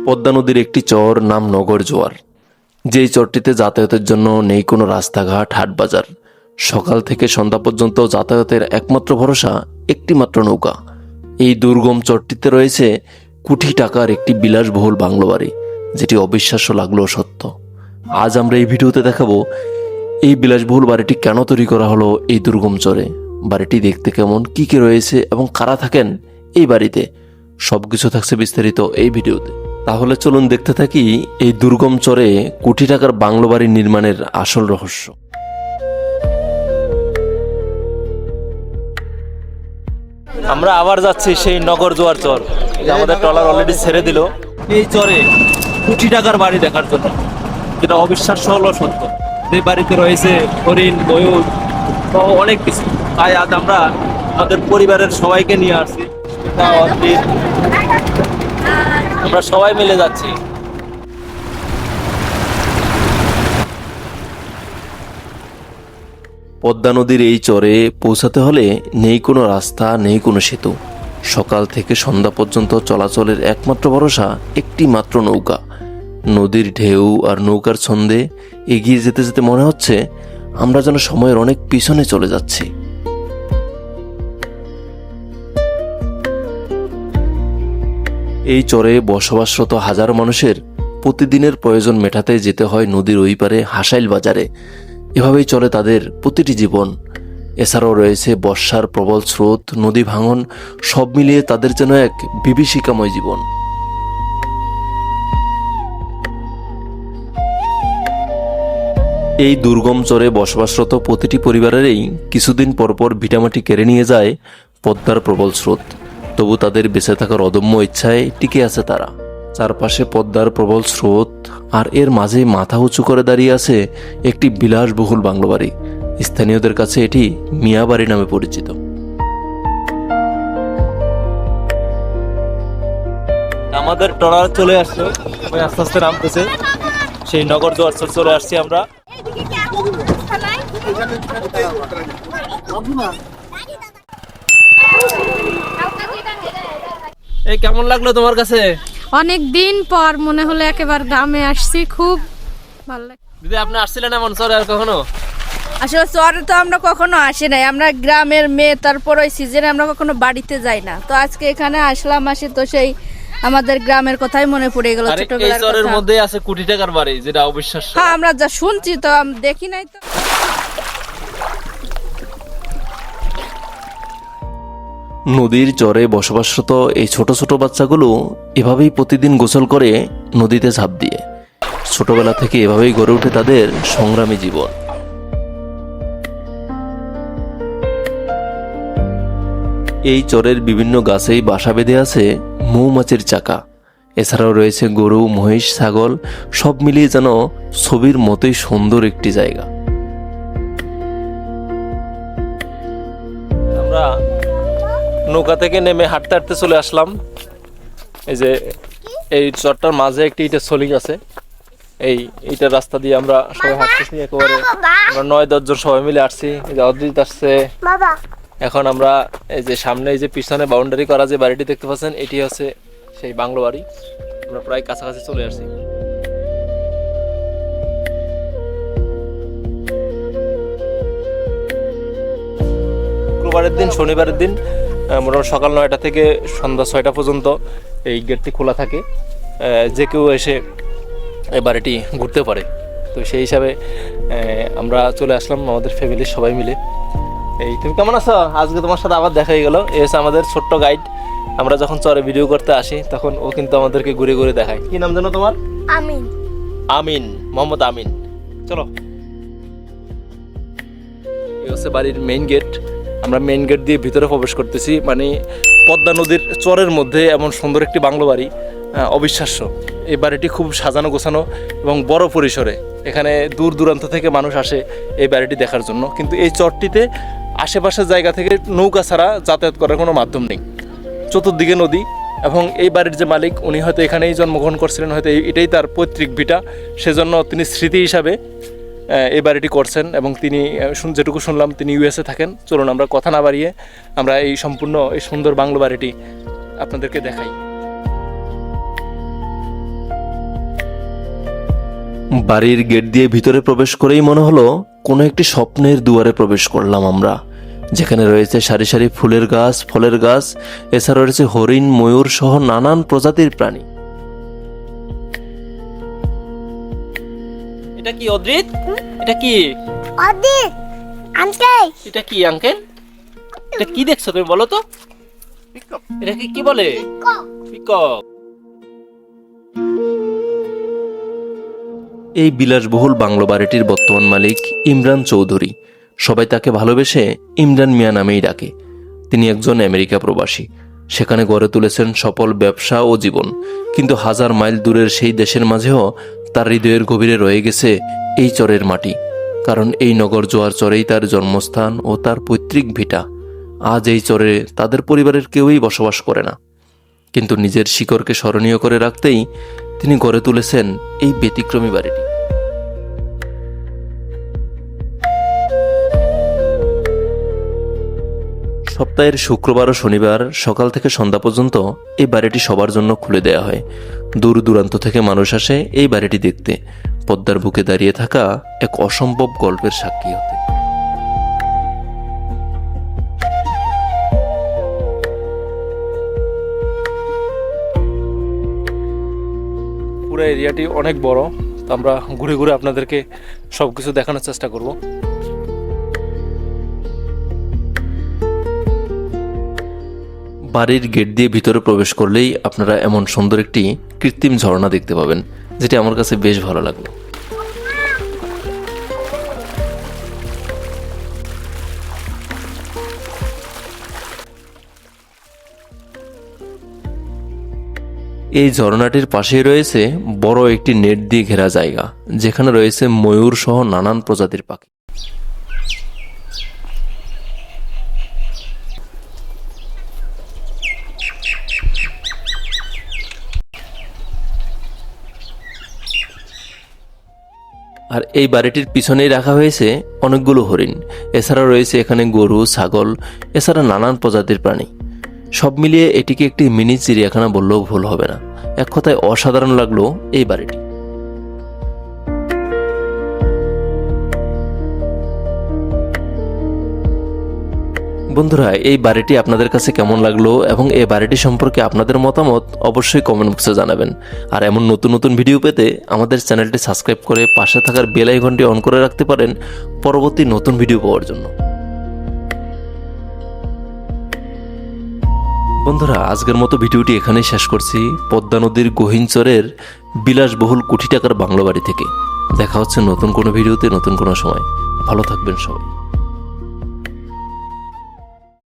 পদ্মা নদীর একটি চর নাম নগর জোয়ার, যেই চরটিতে যাতায়াতের জন্য নেই কোনো রাস্তাঘাট, হাটবাজার। সকাল থেকে সন্ধ্যা পর্যন্ত যাতায়াতের একমাত্র ভরসা একটি মাত্র নৌকা। এই দুর্গম চরটিতে রয়েছে কোটি টাকার একটি বিলাসবহুল বাংলো বাড়ি, যেটি অবিশ্বাস্য লাগলেও সত্য। আজ আমরা এই ভিডিওতে দেখাবো এই বিলাসবহুল বাড়িটি কেন তৈরি করা হলো এই দুর্গম চরে, বাড়িটি দেখতে কেমন, কি কি রয়েছে এবং কারা থাকেন এই বাড়িতে। সবকিছু থাকছে বিস্তারিত এই ভিডিওতে। তাহলে চলুন দেখতে থাকি এই দুর্গম চরে কোটি টাকার বাংলো বাড়ি নির্মাণের আসল রহস্য। আমরা আবার যাচ্ছি সেই নগর জোয়ার চর। আমাদের ট্রলার অলরেডি ছেড়ে দিল এই চরে কোটি টাকার বাড়ি দেখার জন্য, যেটা অবিশ্বাস্য হলো সত্য। এই বাড়িতে রয়েছে হরিণ, ময়ূর, অনেক কিছু। তাই আজ আমরা আমাদের পরিবারের সবাইকে নিয়ে আসছি, আমরা সবাই মিলে যাচ্ছি। পদ্মা নদীর এই চরে পৌঁছাতে হলে নেই কোনো রাস্তা, নেই কোনো সেতু। সকাল থেকে সন্ধ্যা পর্যন্ত চলাচলের একমাত্র ভরসা একটি মাত্র নৌকা। নদীর ঢেউ আর নৌকার ছন্দে এগিয়ে যেতে যেতে মনে হচ্ছে আমরা যেন সময়ের অনেক পিছনে চলে যাচ্ছি। এই চরে বসবাসরত হাজারো মানুষের প্রতিদিনের প্রয়োজন মেটাতে যেতে হয় নদীর ওই পারে হাসাইল বাজারে। এভাবেই চলে তাদের প্রতিটি জীবন। এছাড়াও রয়েছে বর্ষার প্রবল স্রোত, নদী ভাঙন, সব মিলিয়ে তাদের যেন এক বিভীষিকাময় জীবন। এই দুর্গম চরে বসবাসরত প্রতিটি পরিবারেরই কিছুদিন পরপর ভিটামাটি কেড়ে নিয়ে যায় পদ্মার প্রবল স্রোত। তবু তাদের বেঁচে থাকার অদম্য ইচ্ছায় টিকে আছে তারা। চারপাশে পদ্মার প্রবল স্রোত, আর এর মাঝে মাথা উঁচু করে দাঁড়িয়ে আছে একটি বিলাসবহুল বাংলো বাড়ি। স্থানীয়দের কাছে এটি মিয়া বাড়ি নামে পরিচিত। আমাদের ট্রলার চলে আসছে, আস্তে আস্তে নামতেছে। সেই নগর জোয়ার চর চলে আসছি আমরা। এই কেমন লাগলো তোমার কাছে? অনেক দিন পর মনে হলো একেবারে গ্রামে আসছি, খুব ভালো লাগে। দিদি, আপনি আসছিলেন এমন চরে আর কখনো? আসলে চরে তো আমরা কখনো আসি নাই, আমরা গ্রামের মেয়ে, তারপর ওই সিজনে আমরা কখনো বাড়িতে যাই না। তো আজকে এখানে আসলাম, আসি তো সেই আমাদের গ্রামের কথাই মনে পড়ে গেল, ছোটবেলার এই চরের কথা। মধ্যে আছে কোটি টাকার বাড়ি, যেটা অবিশ্বাস্য। হ্যাঁ, আমরা যা শুনছি, তো দেখি নাই তো। নদীর চরে বসবাসরত এই ছোট ছোট বাচ্চাগুলো এভাবেই প্রতিদিন গোসল করে নদীতে ঝাঁপ দিয়ে। ছোটবেলা থেকে এভাবেই গড়ে ওঠে তাদের সংগ্রামী জীবন। এই চরের বিভিন্ন গাছেই বাসা বেঁধে আছে মৌমাছির চাকা। এছাড়াও রয়েছে গরু, মহিষ, ছাগল, সব মিলিয়ে যেন ছবির মতোই সুন্দর একটি জায়গা। আমরা নৌকা থেকে নেমে হাঁটতে হাঁটতে চলে আসলাম। এই যে এই চরটার মাঝে একটি ইটের সলিং আছে, এই ইটের রাস্তা দিয়ে আমরা সবাই হাঁটতেছি। একেবারে আমরা 9-10 জন সবাই মিলে আসছি। এই যে অদ্রিত আসছে। এখন আমরা এই যে সামনে, এই যে পিছনে বাউন্ডারি করা যে বাড়িটি দেখতে পাচ্ছেন, এটি হচ্ছে সেই বাংলো বাড়ি। আমরা প্রায় কাছাকাছি চলে আসছি। শুক্রবারের দিন, শনিবারের দিন মোটামুটি সকাল 9টা থেকে সন্ধ্যা 6টা পর্যন্ত এই গেটটি খোলা থাকে। যে কেউ এসে এই বাড়িটি ঘুরতে পারে। তো সেই হিসাবে আমরা চলে আসলাম আমাদের ফ্যামিলির সবাই মিলে। এই, তুমি কেমন আছো? আজকে তোমার সাথে আবার দেখা হয়ে গেল। এই হচ্ছে আমাদের ছোট্ট গাইড। আমরা যখন চরে ভিডিও করতে আসি তখন ও কিন্তু আমাদেরকে ঘুরে ঘুরে দেখায়। কি নাম জানো তোমার? আমিন। আমিন, মোহাম্মদ আমিন। চলো, এই হচ্ছে বাড়ির মেইন গেট। আমরা মেইন গেট দিয়ে ভিতরে প্রবেশ করতেছি। মানে পদ্মা নদীর চরের মধ্যে এমন সুন্দর একটি বাংলো বাড়ি, অবিশ্বাস্য। এই বাড়িটি খুব সাজানো গোছানো এবং বড় পরিসরে। এখানে দূর দূরান্ত থেকে মানুষ আসে এই বাড়িটি দেখার জন্য। কিন্তু এই চরটিতে আশেপাশের জায়গা থেকে নৌকা ছাড়া যাতায়াত করার কোনো মাধ্যম নেই। চতুর্দিকে নদী, এবং এই বাড়ির যে মালিক, উনি হয়তো এখানেই জন্মগ্রহণ করছিলেন, হয়তো এটাই তার পৈতৃক ভিটা। সেজন্য তিনি স্মৃতি হিসাবে এই বাড়িটি করছেন এবং তিনি যেটুকু শুনলাম তিনি ইউএসএ থাকেন। চলুন আমরা কথা না বাড়িয়ে আমরা এই সম্পূর্ণ এই সুন্দর বাংলো বাড়িটি আপনাদেরকে দেখাই। বাড়ির গেট দিয়ে ভিতরে প্রবেশ করেই মনে হলো কোনো একটি স্বপ্নের দুয়ারে প্রবেশ করলাম আমরা, যেখানে রয়েছে সারি সারি ফুলের গাছ, ফলের গাছ, এছাড়া রয়েছে হরিণ, ময়ূর সহ নানান প্রজাতির প্রাণী। এটা কি অদ্রিত? এটা কি অদিত আঙ্কেল এটা কি আঙ্কেল? এটা কি দেখছো তুমি বলো তো? এটা কি বলে? পিকক। এই বিলাসবহুল বাংলো বাড়িটির বর্তমান মালিক ইমরান চৌধুরী। সবাই তাকে ভালোবেসে ইমরান মিয়া নামেই ডাকে। তিনি একজন আমেরিকা প্রবাসী। সেখানে গড়ে তুলেছেন সফল ব্যবসা ও জীবন। কিন্তু হাজার মাইল দূরের সেই দেশের মাঝেও তার হৃদয়ের গভীরে রয়ে গেছে এই চরের মাটি। কারণ এই নগর জোয়ার চরেই তার জন্মস্থান ও তার পৈতৃক ভিটা। আজ এই চরে তাদের পরিবারের কেউই বসবাস করে না, কিন্তু নিজের শিকড়কে স্মরণীয় করে রাখতেই তিনি গড়ে তুলেছেন এই ব্যতিক্রমী বাড়িটি। সপ্তাহের শুক্রবার ও শনিবার সকাল থেকে সন্ধ্যা পর্যন্ত এই বাড়িটি সবার জন্য খুলে দেয়া হয়। দূর দূরান্ত থেকে মানুষ আসে এই বাড়িটি দেখতে, পদ্মার বুকে দাঁড়িয়ে থাকা এক অসম্ভব গল্পের সাক্ষী হতে। পুরো এরিয়াটি অনেক বড়, তো আমরা ঘুরে ঘুরে আপনাদেরকে সবকিছু দেখানোর চেষ্টা করব। বাড়ির গেট দিয়ে ভিতরে প্রবেশ করলেই আপনারা এমন সুন্দর একটি কৃত্রিম ঝর্ণা দেখতে পাবেন, যেটি আমার কাছে বেশ ভালো লাগলো। এই ঝর্ণাটির পাশেই রয়েছে বড় একটি নেট দিয়ে ঘেরা জায়গা, যেখানে রয়েছে ময়ূর সহ নানান প্রজাতির পাখি। আর এই বাড়িটির পিছনেই রাখা হয়েছে অনেকগুলো হরিণ। এছাড়া রয়েছে এখানে গরু, ছাগল, এছাড়া নানান প্রজাতির প্রাণী। সব মিলিয়ে এটিকে একটি মিনি চিড়িয়াখানা বললেও ভুল হবে না। এক কথায় অসাধারণ লাগলো এই বাড়িটি। বন্ধুরা, এই বাড়িটি আপনাদের কাছে কেমন লাগলো এবং এই বাড়িটি সম্পর্কে আপনাদের মতামত অবশ্যই কমেন্ট বক্সে জানাবেন। আর এমন নতুন নতুন ভিডিও পেতে আমাদের চ্যানেলটি সাবস্ক্রাইব করে পাশে থাকার বেল আইকনটি অন করে রাখতে পারেন পরবর্তী নতুন ভিডিও পাওয়ার জন্য। বন্ধুরা, আজকের মতো ভিডিওটি এখানেই শেষ করছি, পদ্মা নদীর গহীনচরের বিলাসবহুল কোটি টাকার বাংলো বাড়ি থেকে। দেখা হচ্ছে নতুন কোনো ভিডিওতে নতুন কোনো সময়। ভালো থাকবেন সবাই।